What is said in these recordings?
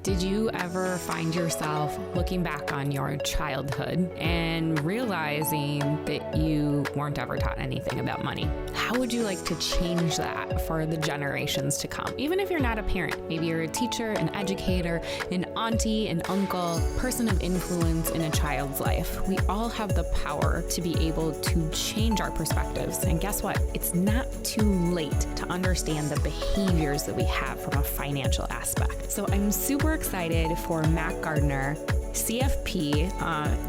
Did you ever find yourself looking back on your childhood and realizing that you weren't ever taught anything about money? How would you like to change that for the generations to come? Even if you're not a parent, maybe you're a teacher, an educator, an auntie, an uncle, person of influence in a child's life. We all have the power to be able to change our perspectives. And guess what? It's not too late to understand the behaviors that we have from a financial aspect. So I'm super excited for Mac Gardner, CFP,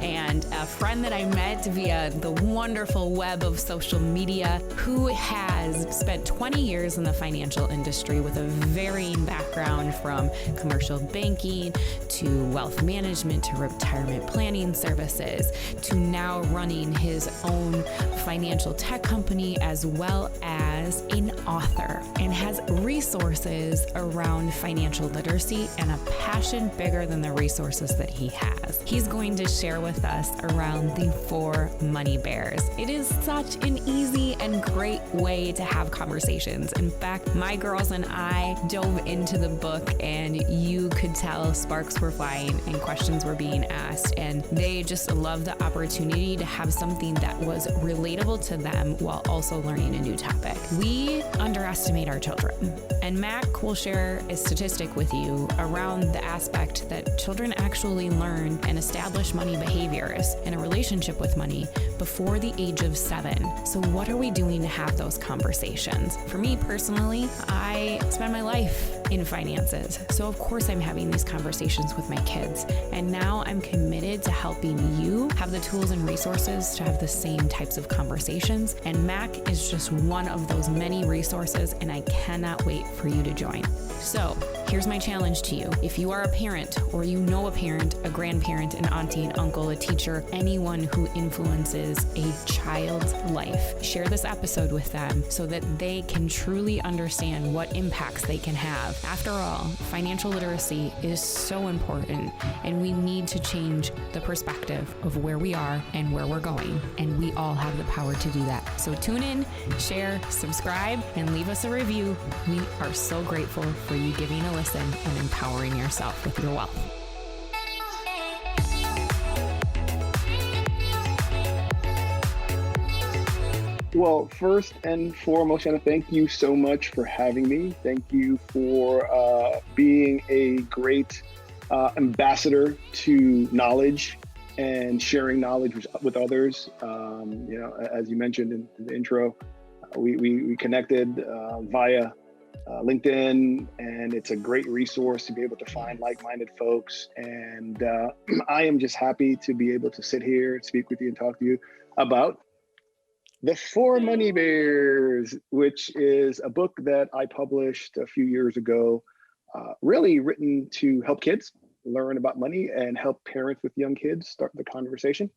and a friend that I met via the wonderful web of social media, who has spent 20 years in the financial industry with a varying background from commercial banking to wealth management to retirement planning services to now running his own financial tech company, as well as an author, and has resources around financial literacy and a passion bigger than the resources that he has. He's going to share with us around the 4 money bears. It is such an easy and great way to have conversations. In fact, my girls and I dove into the book, and you could tell sparks were flying and questions were being asked, and they just loved the opportunity to have something that was relatable to them while also learning a new topic. We underestimate our children, and Mac will share a statistic with you around the aspect that children actually learn and establish money behaviors and a relationship with money before the age of 7. So what are we doing to have those conversations? For me personally, I spend my life in finances. So of course I'm having these conversations with my kids. And now I'm committed to helping you have the tools and resources to have the same types of conversations. And Mac is just one of those many resources, and I cannot wait for you to join. So here's my challenge to you. If you are a parent, or you know a parent, a grandparent, an auntie, an uncle, a teacher, anyone who influences a child's life, share this episode with them so that they can truly understand what impacts they can have. After all, financial literacy is so important, and we need to change the perspective of where we are and where we're going, and we all have the power to do that. So tune in, share, subscribe, and leave us a review. We are so grateful for you giving a listen and empowering yourself with your wealth. Well, first and foremost, Shanna, thank you so much for having me. Thank you for being a great ambassador to knowledge and sharing knowledge with others. As you mentioned in the intro, we connected via LinkedIn, and it's a great resource to be able to find like-minded folks. And I am just happy to be able to sit here, speak with you, and talk to you about The 4 Money Bears, which is a book that I published a few years ago, really written to help kids learn about money and help parents with young kids start the conversation.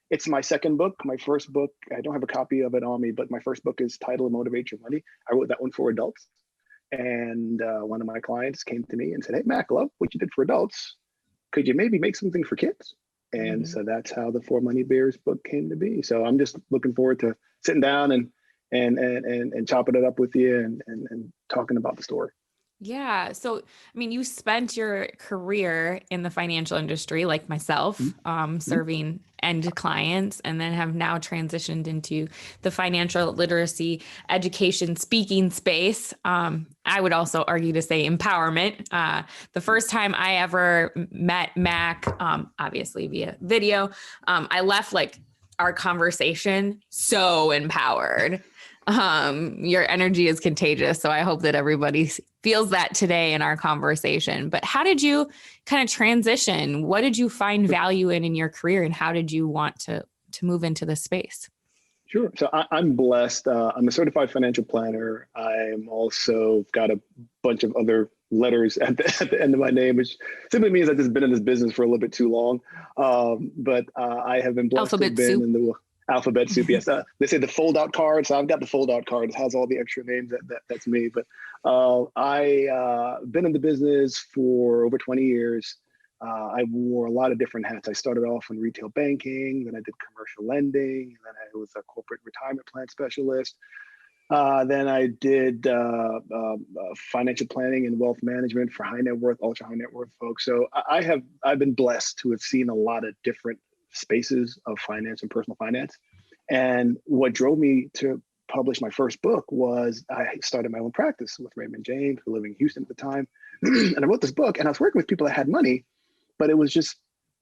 It's my second book. My first book, I don't have a copy of it on me, but my first book is titled Motivate Your Money. I wrote that one for adults. And one of my clients came to me and said, "Hey, Mac, love what you did for adults. Could you maybe make something for kids?" And so that's how the 4 Money Bears book came to be. So I'm just looking forward to sitting down and chopping it up with you and talking about the story. Yeah. So, I mean, you spent your career in the financial industry, like myself, serving end clients, and then have now transitioned into the financial literacy, education, speaking space. I would also argue to say empowerment. The first time I ever met Mac, obviously via video, I left like our conversation so empowered. Your energy is contagious. So I hope that everybody feels that today in our conversation. But how did you kind of transition? What did you find value in your career, and how did you want to move into this space? Sure. So I'm blessed. I'm a certified financial planner. I'm also got a bunch of other letters at the end of my name, which simply means I've just been in this business for a little bit too long. But I have been blessed to have been in the alphabet soup. Yes. They say the fold out card. So I've got the fold out card. It has all the extra names. That's me. But I've been in the business for over 20 years. I wore a lot of different hats. I started off in retail banking, then I did commercial lending, and then I was a corporate retirement plan specialist. Then I did financial planning and wealth management for high net worth, ultra high net worth folks. So I've been blessed to have seen a lot of different spaces of finance and personal finance. And what drove me to publish my first book was I started my own practice with Raymond James, living in Houston at the time. And I wrote this book, and I was working with people that had money, but it was just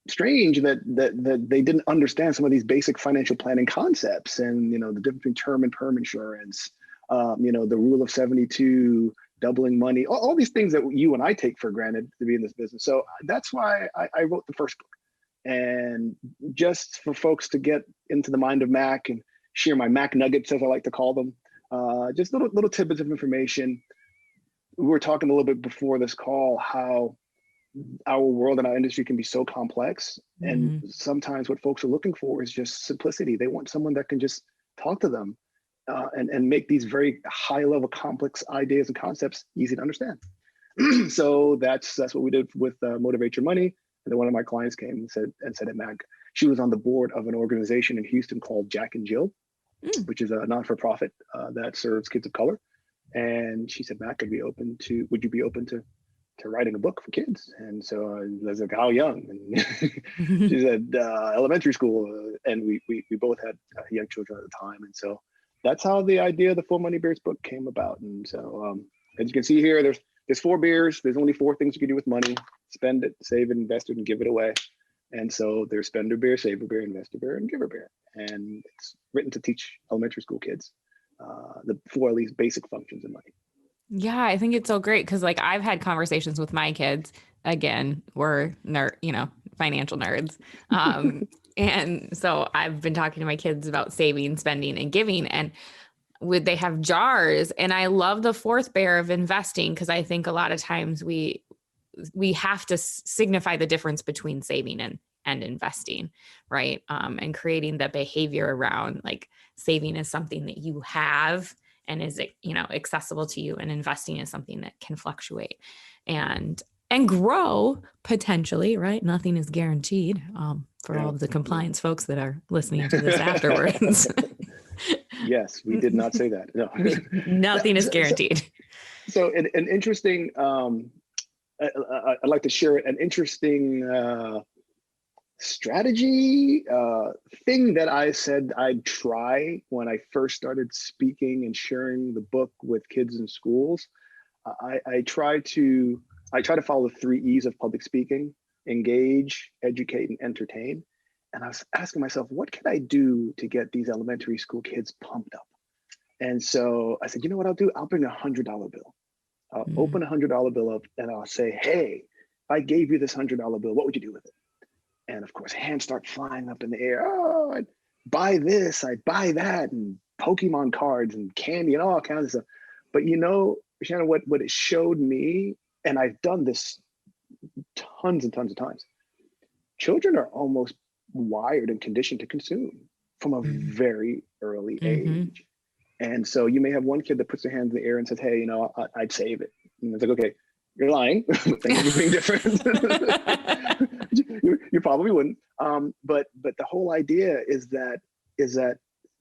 strange that they didn't understand some of these basic financial planning concepts, and the difference between term and perm insurance, the rule of 72, doubling money, all these things that you and I take for granted to be in this business. So that's why I wrote the first book. And just for folks to get into the mind of Mac and share my Mac nuggets, as I like to call them, just little tidbits of information. We were talking a little bit before this call how our world and our industry can be so complex. And sometimes what folks are looking for is just simplicity. They want someone that can just talk to them and make these very high level complex ideas and concepts easy to understand. So that's what we did with Motivate Your Money. And then one of my clients came and said at Mac, she was on the board of an organization in Houston called Jack and Jill, which is a non-for-profit that serves kids of color. And she said, Mac, would you be open to writing a book for kids? And so I was like, how young? And she said, elementary school. And we both had young children at the time. And so that's how the idea of the Full Money Bears book came about. And so as you can see here, there's 4 beers. There's only 4 things you can do with money: spend it, save it, invest it, and give it away. And so there's Spender Bear, Saver Bear, Investor Bear, and Giver Bear. And it's written to teach elementary school kids the 4 of these basic functions in money. Yeah, I think it's so great because I've had conversations with my kids. Again, we're financial nerds. And so I've been talking to my kids about saving, spending, and giving. And they have jars. And I love the 4th bear of investing because I think a lot of times we have to signify the difference between saving and investing, right? And creating the behavior around saving is something that you have and is, accessible to you, and investing is something that can fluctuate and grow potentially, right? Nothing is guaranteed for all of the compliance folks that are listening to this afterwards. Yes, we did not say that. No, nothing is guaranteed. So an interesting, I'd like to share an interesting strategy thing that I said I'd try when I first started speaking and sharing the book with kids in schools. I try to follow the 3 E's of public speaking: engage, educate, and entertain. And I was asking myself, what can I do to get these elementary school kids pumped up? And so I said, you know what I'll do? I'll bring a $100 bill. I'll open a $100 bill up and I'll say, hey, if I gave you this $100 bill, what would you do with it? And of course, hands start flying up in the air. Oh, I'd buy this, I'd buy that, and Pokemon cards and candy and all kinds of stuff. But Shannon, what it showed me, and I've done this tons and tons of times, children are almost wired and conditioned to consume from a very early age. And so you may have one kid that puts their hands in the air and says, hey, I'd save it. And it's like, okay, you're lying. Thank you for being different. you probably wouldn't. But the whole idea is that,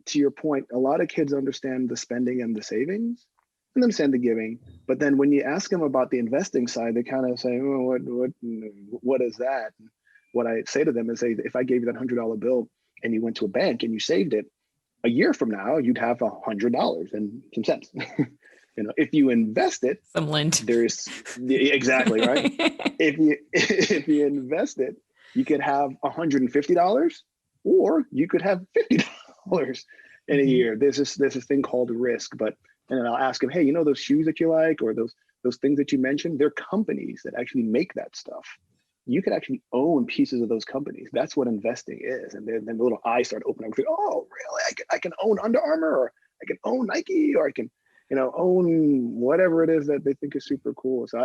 to your point, a lot of kids understand the spending and the savings and understand the giving. But then when you ask them about the investing side, they kind of say, oh, what is that? And what I say to them is, if I gave you that $100 bill and you went to a bank and you saved it, a year from now, you'd have $100 and some cents. If you invest it, some lint. There's exactly right. If you invest it, you could have $150, or you could have $50 in a year. There's this thing called risk. And I'll ask them, hey, those shoes that you like, or those things that you mentioned, they're companies that actually make that stuff. You could actually own pieces of those companies. That's what investing is. And then the little eyes start opening up. Oh, really? I can own Under Armour, or I can own Nike, or I can, own whatever it is that they think is super cool. So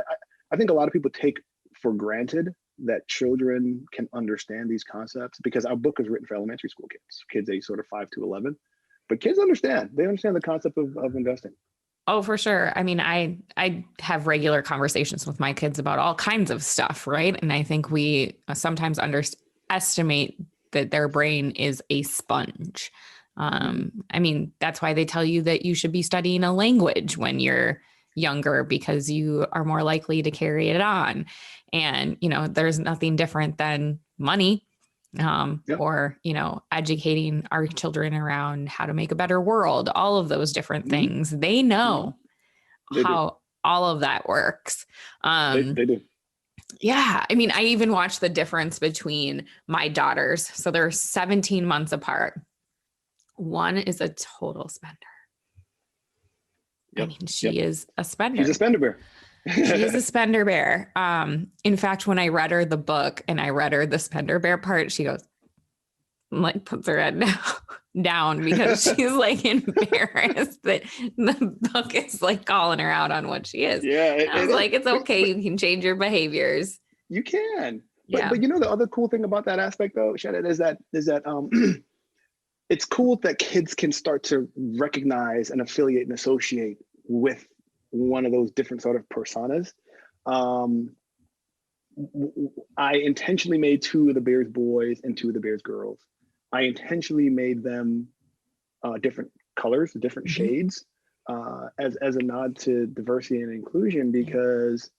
I think a lot of people take for granted that children can understand these concepts, because our book is written for elementary school kids age sort of 5 to 11. But kids understand. They understand the concept of investing. Oh, for sure. I mean, I have regular conversations with my kids about all kinds of stuff, right? And I think we sometimes underestimate that their brain is a sponge. I mean, that's why they tell you that you should be studying a language when you're younger because you are more likely to carry it on. And, there's nothing different than money, Yep. or, educating our children around how to make a better world, all of those different Hmm. things. They Hmm. know They do. how all of that works. They do. Yeah. I mean, I even watched the difference between my daughters. So they're 17 months apart. One is a total spender. I Yep. mean, she Yep. is a spender. She's a spender bear. She is a spender bear. In fact, when I read her the book and I read her the spender bear part, she goes, like, puts her head down because she's like embarrassed that the book is like calling her out on what she is. Yeah. I was like, it's okay. You can change your behaviors. You can. Yeah. But the other cool thing about that aspect though, Shannon, is that it's cool that kids can start to recognize and affiliate and associate with one of those different sort of personas. I intentionally made 2 of the Bears boys and 2 of the Bears girls. I intentionally made them different colors, different shades, as a nod to diversity and inclusion, because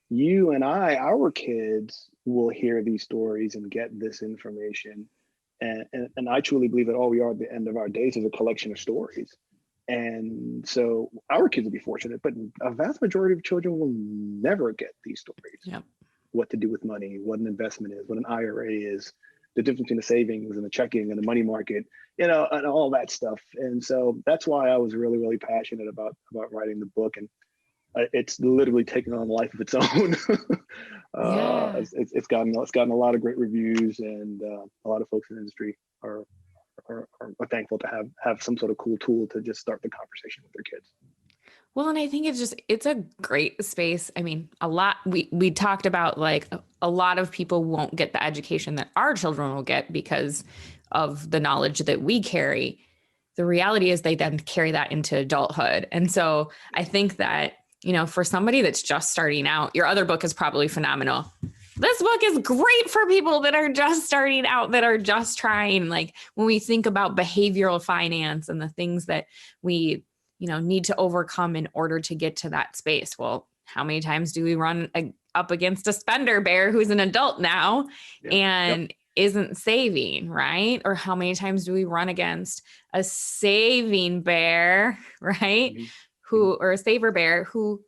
you and our kids will hear these stories and get this information. And I truly believe that all we are at the end of our days is a collection of stories. And so our kids will be fortunate, but a vast majority of children will never get these stories. Yep. What to do with money, what an investment is, what an IRA is, the difference between the savings and the checking and the money market, and all that stuff. And so that's why I was really, really passionate about writing the book. And it's literally taken on a life of its own. Yeah. It's gotten a lot of great reviews, and a lot of folks in the industry are thankful to have some sort of cool tool to just start the conversation with their kids. Well, and I think it's a great space. I mean, we talked about like a lot of people won't get the education that our children will get because of the knowledge that we carry. The reality is they then carry that into adulthood. And so I think that, for somebody that's just starting out, your other book is probably phenomenal. This book is great for people that are just starting out, that are just trying. Like when we think about behavioral finance and the things that we need to overcome in order to get to that space. Well, how many times do we run up against a spender bear who's an adult now and isn't saving, right? Or how many times do we run against a saving bear, right? Or a saver bear who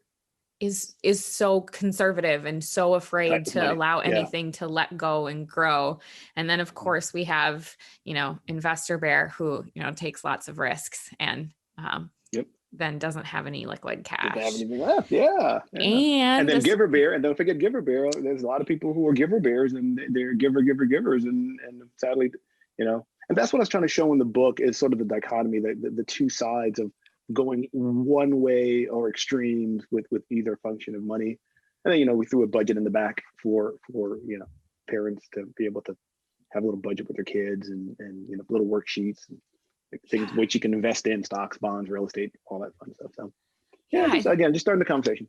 is so conservative and so afraid to allow anything to let go and grow. And then of course we have, investor bear who, takes lots of risks and, then doesn't have any liquid cash. Doesn't have anything left. Yeah. And then giver bear, and don't forget giver bear. There's a lot of people who are giver bears, and they're givers, and sadly, and that's what I was trying to show in the book is sort of the dichotomy, the 2 sides of going one way or extremes with either function of money. And then we threw a budget in the back for parents to be able to have a little budget with their kids, and little worksheets. And things which you can invest in, stocks, bonds, real estate, all that fun stuff. So just starting the conversation.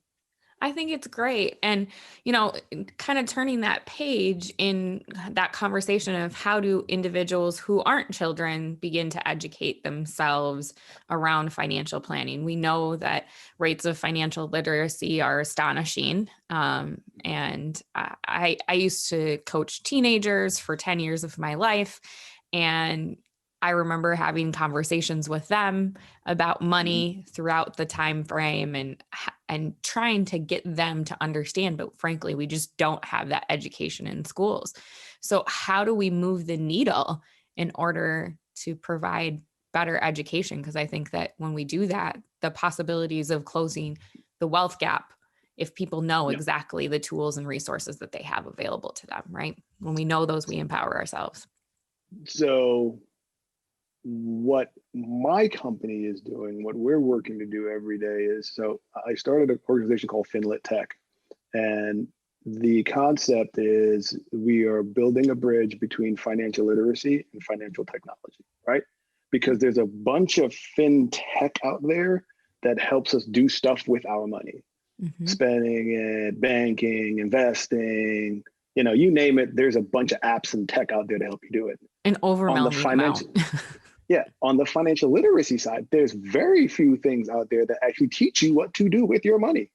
I think it's great. And, kind of turning that page in that conversation of how do individuals who aren't children begin to educate themselves around financial planning. We know that rates of financial literacy are astonishing. And I used to coach teenagers for 10 years of my life. And I remember having conversations with them about money throughout the time frame and trying to get them to understand, but frankly, we just don't have that education in schools. So how do we move the needle in order to provide better education? Because I think that when we do that, the possibilities of closing the wealth gap, if people know exactly the tools and resources that they have available to them, right? When we know those, we empower ourselves. So what my company is doing, what we're working to do every day is, so I started an organization called Finlit Tech. And the concept is we are building a bridge between financial literacy and financial technology, right? Because there's a bunch of fintech out there that helps us do stuff with our money, spending it, banking, investing, you name it. There's a bunch of apps and tech out there to help you do it. An overwhelming amount. Yeah, on the financial literacy side, there's very few things out there that actually teach you what to do with your money.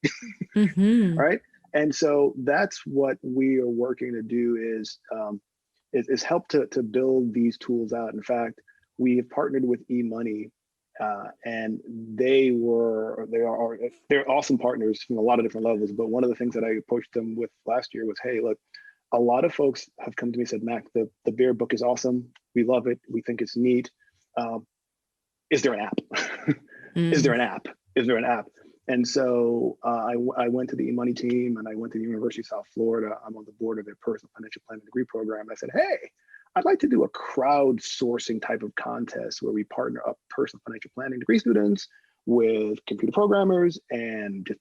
Mm-hmm. Right. And so that's what we are working to do is help to build these tools out. In fact, we have partnered with eMoney, and they're awesome partners from a lot of different levels. But one of the things that I approached them with last year was, hey, look, a lot of folks have come to me and said, Mac, the Bear book is awesome. We love it. We think it's neat. Is there an app? Is there an app? Is there an app? And so I went to the eMoney team and I went to the University of South Florida. I'm on the board of their personal financial planning degree program. And I said, hey, I'd like to do a crowdsourcing type of contest where we partner up personal financial planning degree students with computer programmers and just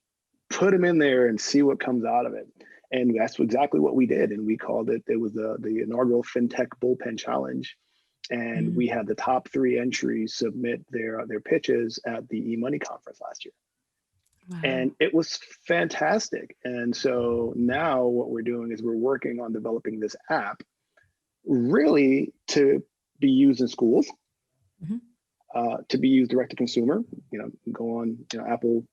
put them in there and see what comes out of it. And that's exactly what we did. And we called it was the inaugural FinTech Bullpen Challenge. And we had the top 3 entries submit their pitches at the eMoney conference last year. Wow. And it was fantastic. And so now what we're doing is we're working on developing this app really to be used in schools, to be used direct to consumer, go on Apple,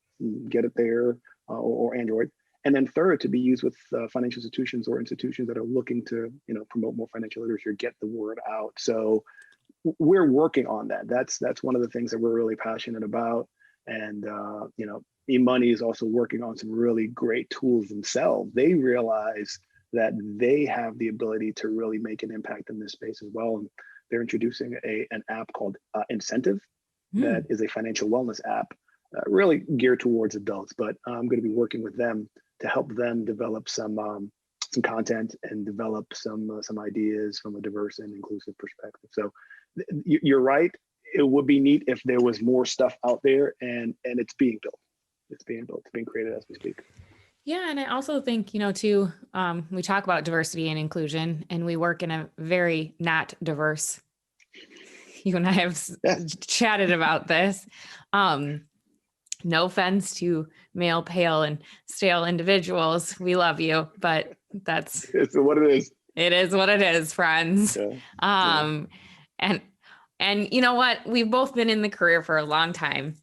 get it there, or Android. And then third, to be used with financial institutions or institutions that are looking to, promote more financial literacy or get the word out. So we're working on that. That's one of the things that we're really passionate about. And, eMoney is also working on some really great tools themselves. They realize that they have the ability to really make an impact in this space as well. And they're introducing an app called Incentive that is a financial wellness app, really geared towards adults. But I'm going to be working with them to help them develop some content and develop some ideas from a diverse and inclusive perspective. So you're right. It would be neat if there was more stuff out there, and it's being built. It's being built. It's being created as we speak. Yeah. And I also think, too, we talk about diversity and inclusion, and we work in a very not diverse, you and I have chatted about this. No offense to male, pale, and stale individuals. We love you, but it's what it is. It is what it is, friends. Yeah. And you know what? We've both been in the career for a long time.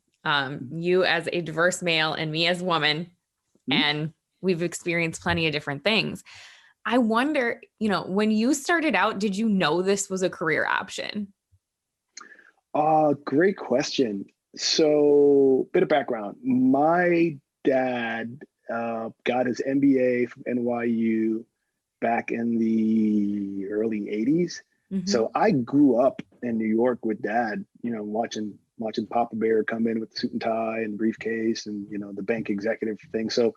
You as a diverse male and me as a woman, and we've experienced plenty of different things. I wonder, when you started out, did you know this was a career option? Great question. So, bit of background. My dad got his MBA from NYU back in the early 80s. So I grew up in New York with Dad, watching Papa Bear come in with the suit and tie and briefcase and, the bank executive thing. So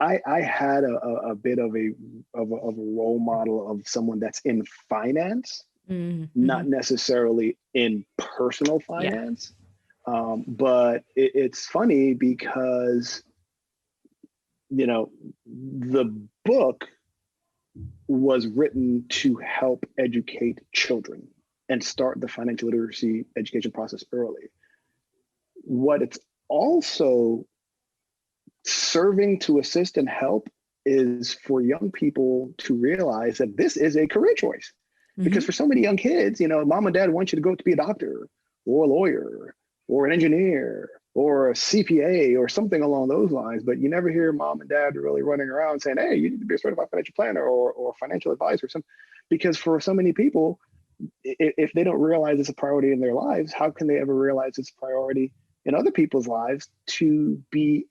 I had a bit of a role model of someone that's in finance, not necessarily in personal finance. But it's funny because, the book was written to help educate children and start the financial literacy education process early. What it's also serving to assist and help is for young people to realize that this is a career choice. Because for so many young kids, mom and dad want you to go to be a doctor or a lawyer or an engineer or a CPA or something along those lines, but you never hear mom and dad really running around saying, hey, you need to be a certified financial planner or financial advisor. Because for so many people, if they don't realize it's a priority in their lives, how can they ever realize it's a priority in other people's lives to be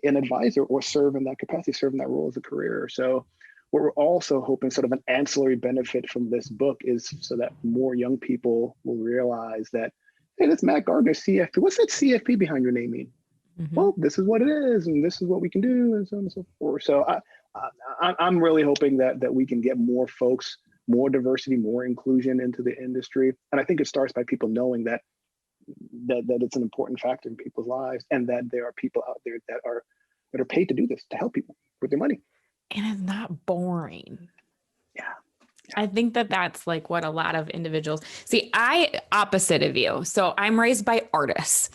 an advisor or serve in that capacity, serve in that role as a career? So what we're also hoping, sort of an ancillary benefit from this book, is so that more young people will realize that, hey, that's Matt Gardner, CFP. What's that CFP behind your name mean? Well, this is what it is, and this is what we can do, and so on and so forth. So I'm really hoping that we can get more folks, more diversity, more inclusion into the industry. And I think it starts by people knowing that it's an important factor in people's lives, and that there are people out there that are paid to do this, to help people with their money. And it's not boring. Yeah. I think that's like what a lot of individuals see. Opposite of you. So I'm raised by artists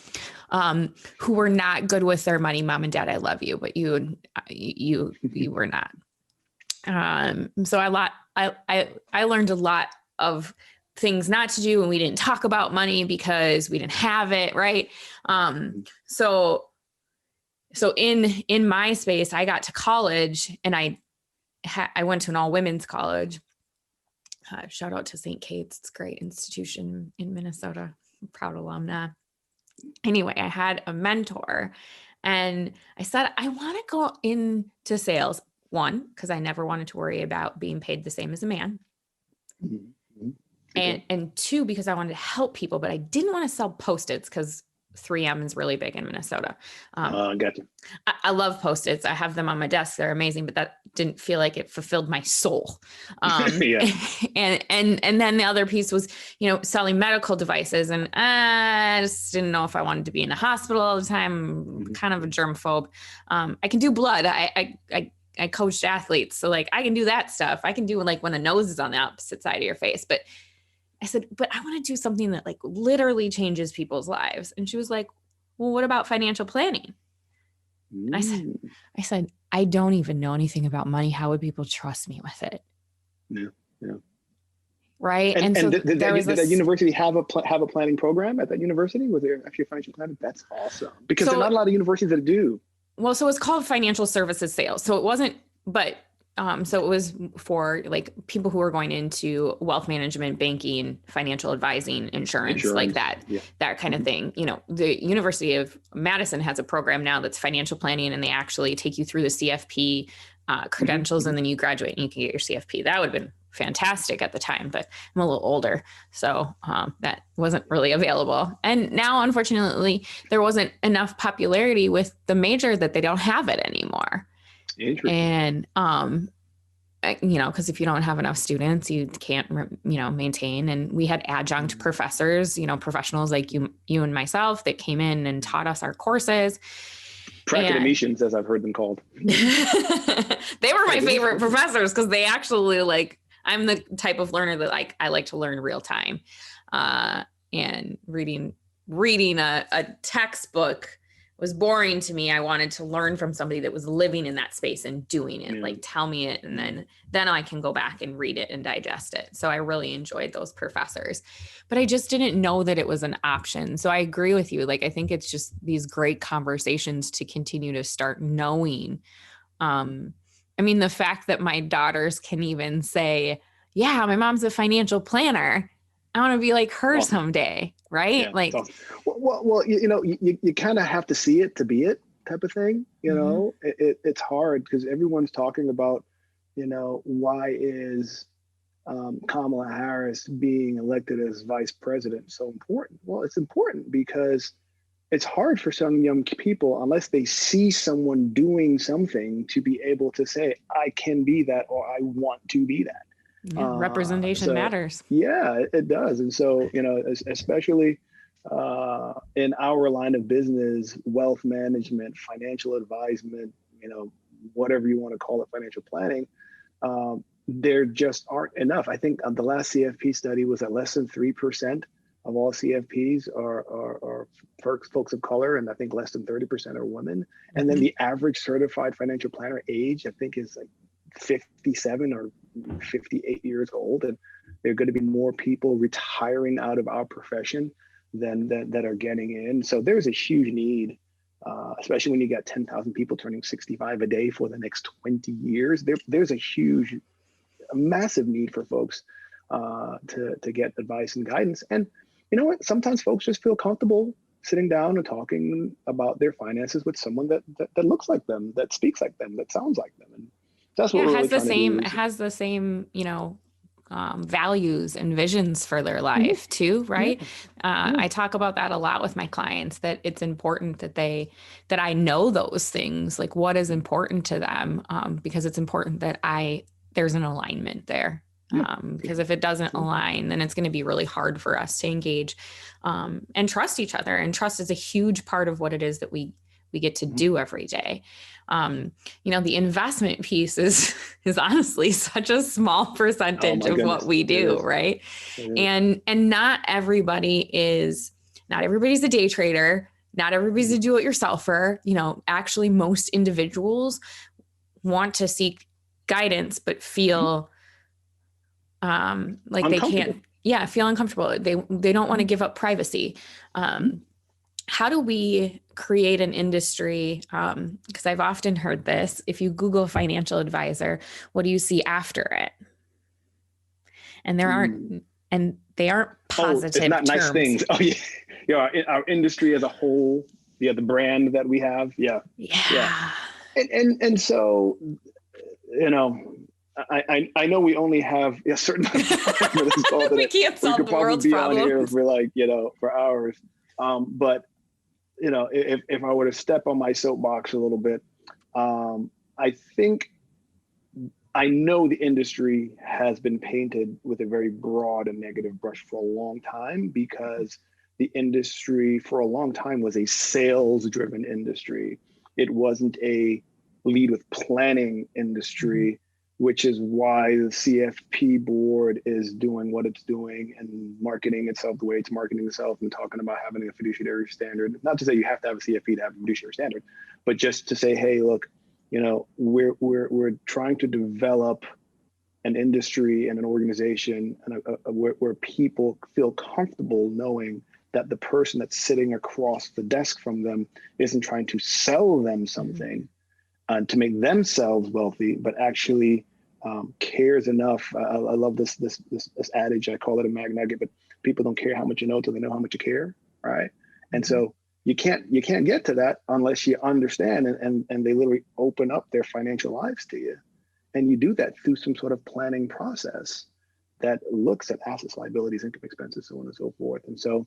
who were not good with their money. Mom and dad, I love you, but you were not. So I learned a lot of things not to do, and we didn't talk about money because we didn't have it. Right. So in my space, I got to college, and I went to an all women's college. Shout out to St. Kate's. It's a great institution in Minnesota. I'm proud alumna. Anyway, I had a mentor, and I said, I want to go into sales. One, because I never wanted to worry about being paid the same as a man. Mm-hmm. And two, because I wanted to help people, but I didn't want to sell Post-its because 3M is really big in Minnesota. Gotcha. I love Post-its. I have them on my desk. They're amazing, but that didn't feel like it fulfilled my soul. Yeah. And then the other piece was, selling medical devices. And I just didn't know if I wanted to be in a hospital all the time. I'm kind of a germaphobe. I can do blood. I coached athletes. So like, I can do that stuff. I can do like when the nose is on the opposite side of your face, but I said, but I want to do something that like literally changes people's lives. And she was like, well, what about financial planning? I said, I don't even know anything about money. How would people trust me with it? Yeah. Right. And so did that university have a planning program at that university? Was there actually a financial planning? That's awesome. Because there are not a lot of universities that do. Well, so it's called financial services sales. So it wasn't, but so it was for like people who are going into wealth management, banking, financial advising, insurance. Like that, that kind of thing. The University of Madison has a program now that's financial planning, and they actually take you through the CFP credentials, and then you graduate and you can get your CFP. That would have been fantastic at the time, but I'm a little older. So that wasn't really available. And now, unfortunately, there wasn't enough popularity with the major that they don't have it anymore. And, because if you don't have enough students, you can't, maintain. And we had adjunct professors, professionals like you and myself that came in and taught us our courses. Academicians, as I've heard them called. They were my favorite professors because they actually I'm the type of learner that I like to learn real time. And reading a textbook was boring to me. I wanted to learn from somebody that was living in that space and doing it, like tell me it. And then I can go back and read it and digest it. So I really enjoyed those professors, but I just didn't know that it was an option. So I agree with you. I think it's just these great conversations to continue to start knowing. The fact that my daughters can even say, yeah, my mom's a financial planner. I want to be like her someday. Right. Yeah, awesome. Well, you kind of have to see it to be it type of thing. It's hard because everyone's talking about, why is Kamala Harris being elected as vice president so important? Well, it's important because it's hard for some young people, unless they see someone doing something, to be able to say, I can be that, or I want to be that. Yeah, representation matters. Yeah, it does. And so, especially in our line of business, wealth management, financial advisement, whatever you want to call it, financial planning, there just aren't enough. I think the last CFP study was that less than 3% of all CFPs are folks of color, and I think less than 30% are women. And then the average certified financial planner age, I think, is 57 or 58 years old, and there are going to be more people retiring out of our profession than that are getting in. So there's a huge need, especially when you got 10,000 people turning 65 a day for the next 20 years. There's a massive need for folks to get advice and guidance. And you know what? Sometimes folks just feel comfortable sitting down and talking about their finances with someone that looks like them, that speaks like them, that sounds like them. And that's what we're really trying to do. It has the same, values and visions for their life too, right? I talk about that a lot with my clients, that it's important that I know those things, like what is important to them, because it's important that there's an alignment there. Because if it doesn't align, then it's going to be really hard for us to engage and trust each other. And trust is a huge part of what it is that we get to do every day. The investment piece is honestly such a small percentage of what we do, right? And not everybody's a day trader. Not everybody's a do-it-yourselfer. Actually, most individuals want to seek guidance, but feel like they can't. Yeah, feel uncomfortable. They don't want to give up privacy. How do we create an industry? Because I've often heard this. If you Google financial advisor, what do you see after it? And there aren't, and they aren't Oh, it's positive not nice terms. things. Oh yeah, yeah. Our industry as a whole, yeah, the brand that we have, yeah, yeah, Yeah. and so I know we only have a certain amount of time for this call We today. can't We solve could the probably world's be on here problems. for like for hours. But if I were to step on my soapbox a little bit, I think I know the industry has been painted with a very broad and negative brush for a long time because the industry for a long time was a sales driven industry. It wasn't a lead with planning industry, which is why the CFP board is doing what it's doing and marketing itself the way it's marketing itself and talking about having a fiduciary standard. Not to say you have to have a CFP to have a fiduciary standard, but just to say, hey, look, we're trying to develop an industry and an organization and where people feel comfortable knowing that the person that's sitting across the desk from them isn't trying to sell them something to make themselves wealthy, but actually cares enough. I love this adage. I call it a mag nugget, but people don't care how much you know till they know how much you care, right? And so you can't get to that unless you understand and they literally open up their financial lives to you. And you do that through some sort of planning process that looks at assets, liabilities, income, expenses, so on and so forth. And so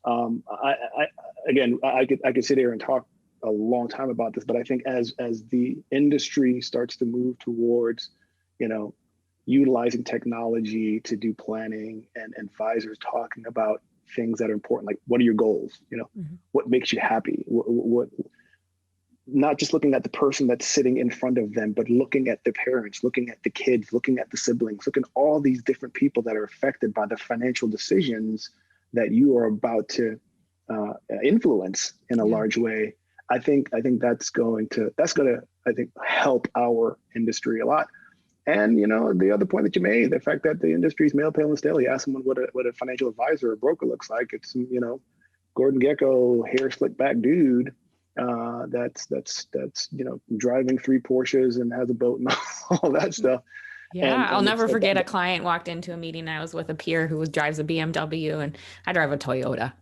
I could sit here and talk a long time about this, but I think as the industry starts to move towards, utilizing technology to do planning and advisors talking about things that are important, like what are your goals? What makes you happy? What not just looking at the person that's sitting in front of them, but looking at the parents, looking at the kids, looking at the siblings, looking at all these different people that are affected by the financial decisions that you are about to influence in a large way. I think that's going to I think help our industry a lot. And the other point that you made, the fact that the industry is male, pale, and stale. You ask someone what a financial advisor or broker looks like. It's Gordon Gekko, hair slick back dude that's driving 3 Porsches and has a boat and all that stuff. Yeah, and I'll never forget a client walked into a meeting. I was with a peer who drives a BMW and I drive a Toyota.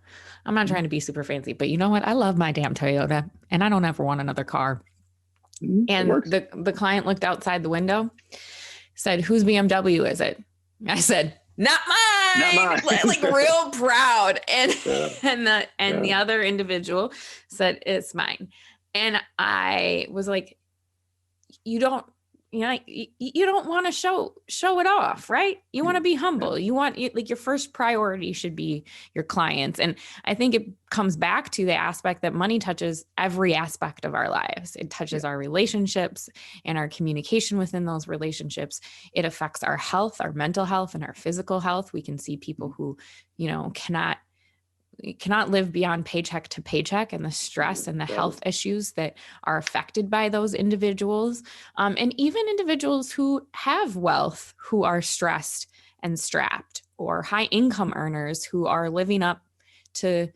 I'm not trying to be super fancy, but you know what? I love my damn Toyota and I don't ever want another car. And the client looked outside the window, said, "Whose BMW is it?" I said, "Not mine." Not mine. Like real proud. And the other individual said, "It's mine." And I was like, you don't want to show it off, right? You want to be humble. You want, like, your first priority should be your clients. And I think it comes back to the aspect that money touches every aspect of our lives. It touches our relationships and our communication within those relationships. It affects our health, our mental health, and our physical health. We can see people who, cannot live beyond paycheck to paycheck, and the stress and the health issues that are affected by those individuals. And even individuals who have wealth, who are stressed and strapped, or high income earners who are living up to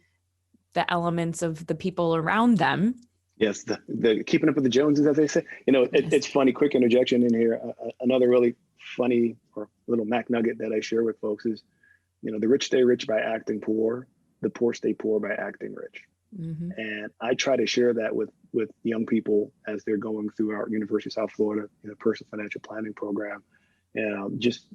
the elements of the people around them. Yes, the keeping up with the Joneses, as they say. It's funny, quick interjection in here. Another really funny or little Mac nugget that I share with folks is, the rich stay rich by acting poor. The poor stay poor by acting rich. And I try to share that with young people as they're going through our University of South Florida personal financial planning program. Just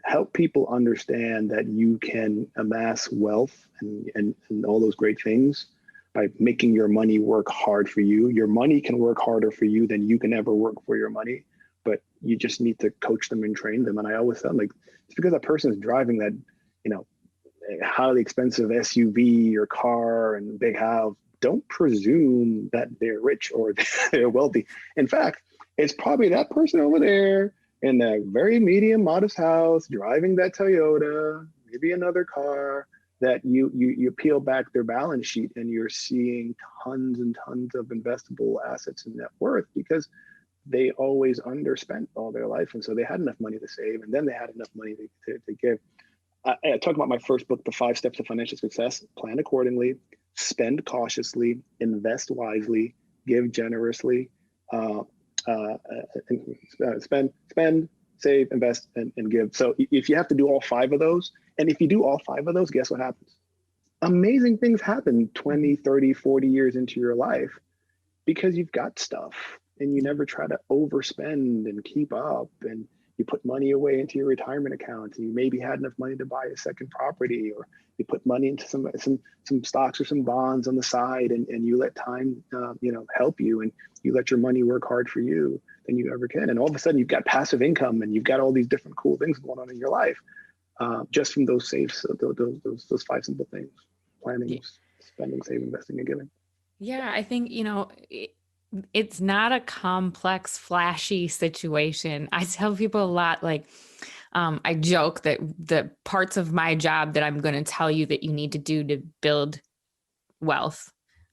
help people understand that you can amass wealth and all those great things by making your money work hard for you. Your money can work harder for you than you can ever work for your money, but you just need to coach them and train them. And I always felt like, it's because that person is driving that, highly expensive SUV or car and big house, don't presume that they're rich or they're wealthy. In fact, it's probably that person over there in that very medium, modest house, driving that Toyota, maybe another car, that you peel back their balance sheet and you're seeing tons and tons of investable assets and net worth because they always underspent all their life. And so they had enough money to save, and then they had enough money to give. I talk about my first book, The 5 Steps to Financial Success. Plan accordingly, spend cautiously, invest wisely, give generously, uh, spend, save, invest, and give. So if you have to do all 5 of those, and if you do all 5 of those, guess what happens? Amazing things happen 20, 30, 40 years into your life because you've got stuff and you never try to overspend and keep up, and you put money away into your retirement account, and you maybe had enough money to buy a second property, or you put money into some stocks or some bonds on the side, and you let time help you, and you let your money work hard for you than you ever can, and all of a sudden you've got passive income and you've got all these different cool things going on in your life, just from those saves, those 5 simple things: planning, spending, saving, investing, and giving. Yeah, I think, it's not a complex, flashy situation. I tell people a lot, like, I joke that the parts of my job that I'm going to tell you that you need to do to build wealth,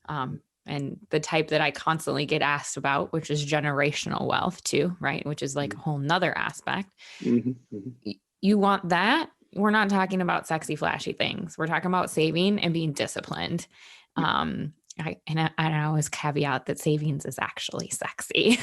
and the type that I constantly get asked about, which is generational wealth too, right? Which is like a whole nother aspect. Mm-hmm, mm-hmm. You want that? We're not talking about sexy, flashy things. We're talking about saving and being disciplined. I always caveat that savings is actually sexy.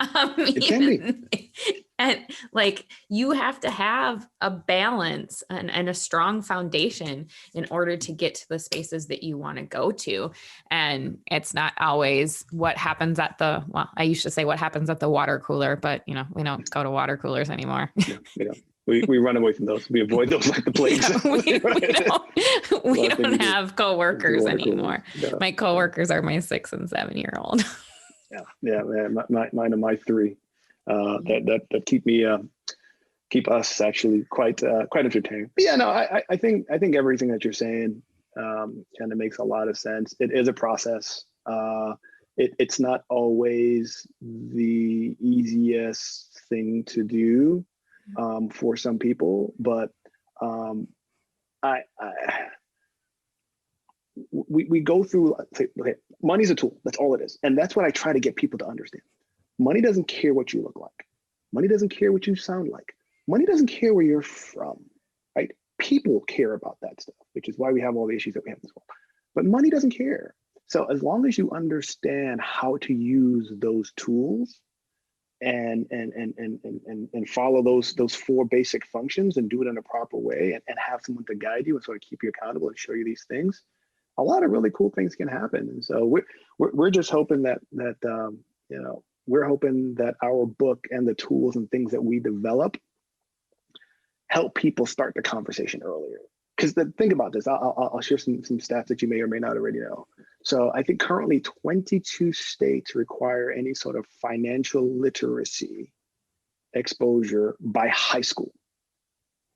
It can be. And like, you have to have a balance and a strong foundation in order to get to the spaces that you want to go to. And it's not always what happens at I used to say what happens at the water cooler, but we don't go to water coolers anymore. Yeah. We run away from those. We avoid those like the plague. We don't have coworkers anymore. Yeah. My coworkers are my 6 and 7 year old. Yeah. Mine are my 3 that keep us actually quite entertaining. But yeah, no, I think everything that you're saying kind of makes a lot of sense. It is a process. It's not always the easiest thing to do for some people, but we go through. Okay, money's a tool. That's all it is, and that's what I try to get people to understand. Money doesn't care what you look like. Money doesn't care what you sound like. Money doesn't care where you're from, right? People care about that stuff, which is why we have all the issues that we have in this world. But money doesn't care. So as long as you understand how to use those tools and follow those 4 basic functions and do it in a proper way, and have someone to guide you and sort of keep you accountable and show you these things, a lot of really cool things can happen. And so we're just hoping that we're hoping that our book and the tools and things that we develop help people start the conversation earlier. Because think about this, I'll share some stats that you may or may not already know. So I think currently 22 states require any sort of financial literacy exposure by high school.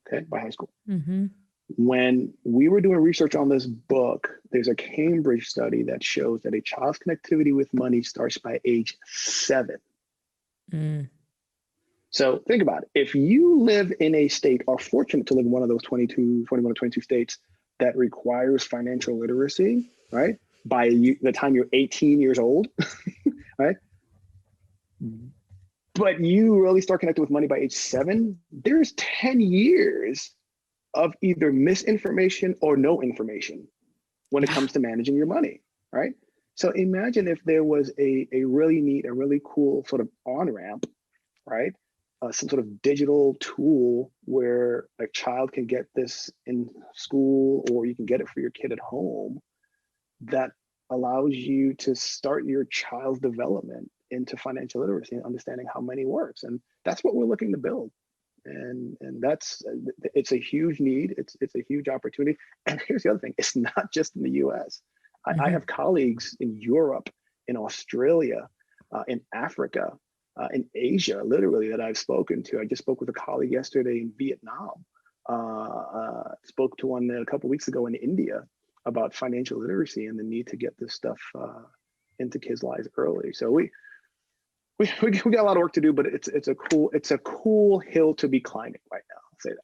Okay, by high school. Mm-hmm. When we were doing research on this book, there's a Cambridge study that shows that a child's connectivity with money starts by age 7. Mm. So think about it. If you live in a state, or fortunate to live in one of those 21 or 22 states that requires financial literacy, right? By the time you're 18 years old, right? But you really start connecting with money by age 7, there's 10 years of either misinformation or no information when it comes to managing your money, right? So imagine if there was a really neat, a really cool sort of on-ramp, right? Some sort of digital tool where a child can get this in school, or you can get it for your kid at home, that allows you to start your child's development into financial literacy and understanding how money works. And that's what we're looking to build. And it's a huge need. It's a huge opportunity. And here's the other thing: it's not just in the U.S. I have colleagues in Europe, in Australia, in Africa, in Asia, literally, that I've spoken to. I just spoke with a colleague yesterday in Vietnam. Spoke to one a couple of weeks ago in India about financial literacy and the need to get this stuff into kids' lives early. So we got a lot of work to do, but it's a cool hill to be climbing right now. I'll say that.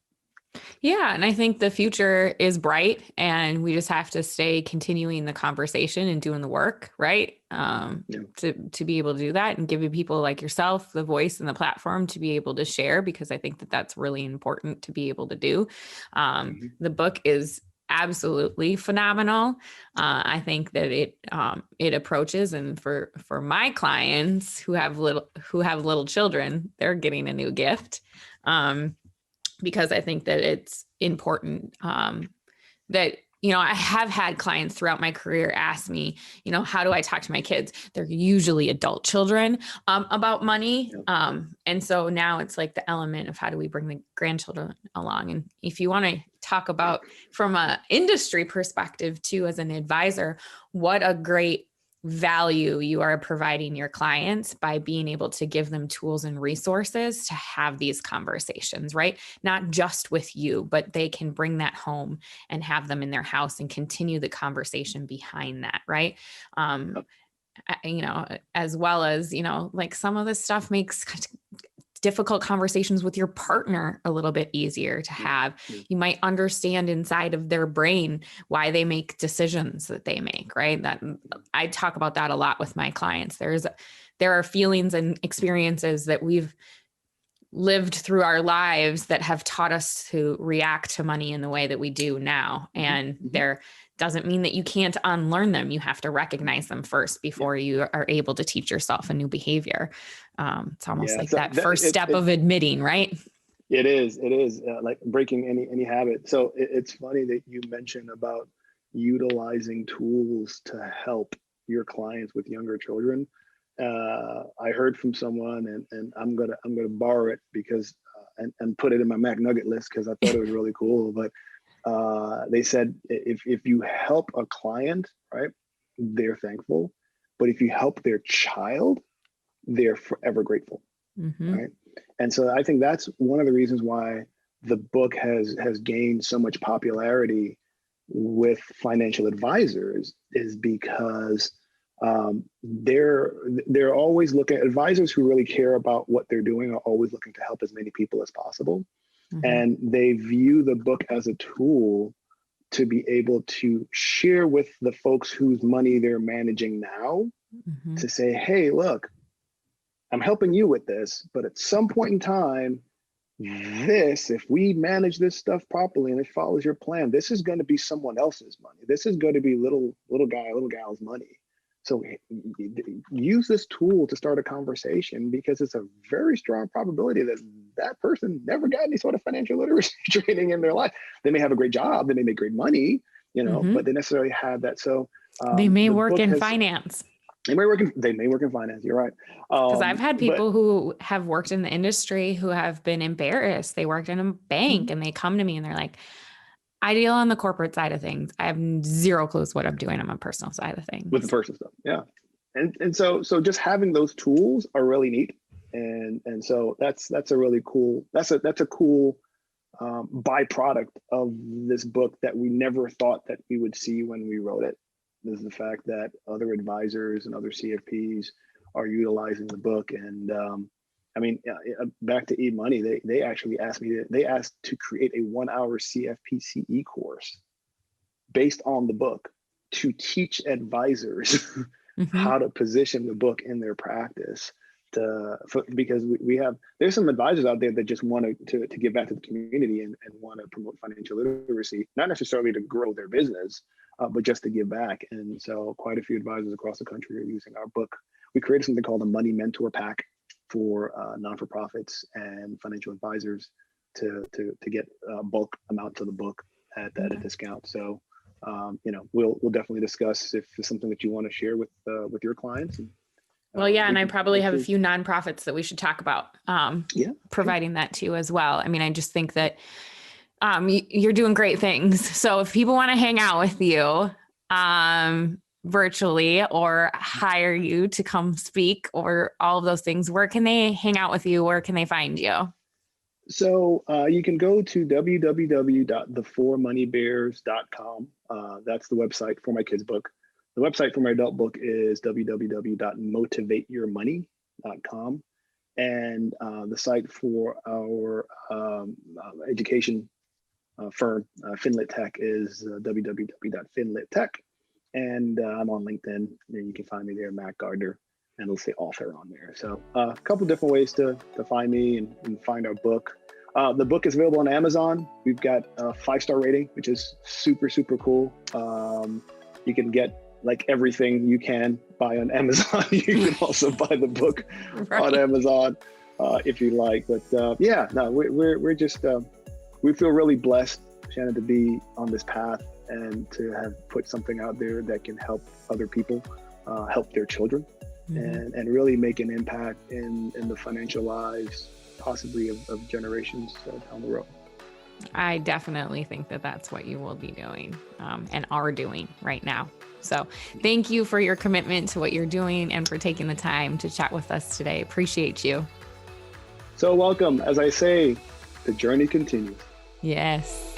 Yeah, and I think the future is bright, and we just have to stay continuing the conversation and doing the work, right? Yeah. To be able to do that and giving people like yourself the voice and the platform to be able to share, because I think that that's really important to be able to do. Mhm. The book is absolutely phenomenal. I think that it approaches, and for my clients who have little children, they're getting a new gift. Because I think that it's important that, I have had clients throughout my career ask me, how do I talk to my kids? They're usually adult children about money. Yeah. And so now it's like the element of how do we bring the grandchildren along? And if you want to talk about from a industry perspective too, as an advisor, what a great value you are providing your clients by being able to give them tools and resources to have these conversations, right? Not just with you, but they can bring that home and have them in their house and continue the conversation behind that, right? um as well as, like some of this stuff makes difficult conversations with your partner a little bit easier to Yeah. have. Yeah. You might understand inside of their brain why they make decisions that they make, right? That I talk about that a lot with my clients. There are feelings and experiences that we've lived through our lives that have taught us to react to money in the way that we do now. And Mhm. there doesn't mean that you can't unlearn them. You have to recognize them first Yeah. before you are able to teach yourself a new behavior. It's almost Yeah. like So that first step of admitting, right? it is. It is like breaking any habit. So it's funny that you mentioned about utilizing tools to help your clients with younger children. I heard from someone, and I'm gonna borrow it because and put it in my Mac Nugget list because I thought it was really cool. But they said if you help a client, right, they're thankful, but if you help their child, they're forever grateful, Mm-hmm. right? And so I think that's one of the reasons why the book has gained so much popularity with financial advisors is because they're always looking. Advisors who really care about what they're doing are always looking to help as many people as possible, Mm-hmm. and they view the book as a tool to be able to share with the folks whose money they're managing now, Mm-hmm. to say, hey, look, I'm helping you with this, but at some point in time, if we manage this stuff properly and it follows your plan, this is going to be someone else's money. This is going to be little guy, little gal's money. So use this tool to start a conversation, because it's a very strong probability that that person never got any sort of financial literacy training in their life. They may have a great job, they may make great money, Mm-hmm. but they necessarily have that. So They may the work book in has, finance. they may work in finance. You're right. Because I've had But people who have worked in the industry who have been embarrassed. They worked in a bank and they come to me and they're like, I deal on the corporate side of things. I have zero clues what I'm doing on my personal side of with the things. personal stuff, yeah. And so just having those tools are really neat. And so that's a really cool, that's a cool byproduct of this book that we never thought that we would see when we wrote it. Is the fact that other advisors and other CFPs are utilizing the book. And I mean, back to eMoney, they actually asked me, they asked to create a 1-hour CFP course based on the book to teach advisors Mm-hmm. how to position the book in their practice, because we have, there's some advisors out there that just want to give back to the community and want to promote financial literacy, not necessarily to grow their business, but just to give back. And so quite a few advisors across the country are using our book. We created something called the Money Mentor Pack for non-for-profits and financial advisors to get bulk amounts of the book at a discount. So we'll definitely discuss if it's something that you want to share with your clients. And, Well, yeah, and I probably have a hopefully, few nonprofits that we should talk about yeah, providing that to as well. I mean, I just think that you're doing great things. So if people want to hang out with you virtually or hire you to come speak or all of those things, where can they hang out with you? Where can they find you? So you can go to www.the4moneybears.com. That's the website for my kids' book. The website for my adult book is www.motivateyourmoney.com. And the site for our education firm. Finlit Tech is www.finlittech. And I'm on LinkedIn. You can find me there, Matt Gardner, and it'll say author on there. So a couple different ways to find me and find our book. The book is available on Amazon. We've got a 5-star rating, which is super, super cool. You can get like everything you can buy on Amazon. You can also buy the book on Amazon if you like. But we're just, we feel really blessed, Shannon, to be on this path and to have put something out there that can help other people, help their children, and really make an impact in the financial lives, possibly of generations down the road. I definitely think that that's what you will be doing and are doing right now. So thank you for your commitment to what you're doing and for taking the time to chat with us today. Appreciate you. So welcome. As I say, the journey continues. Yes.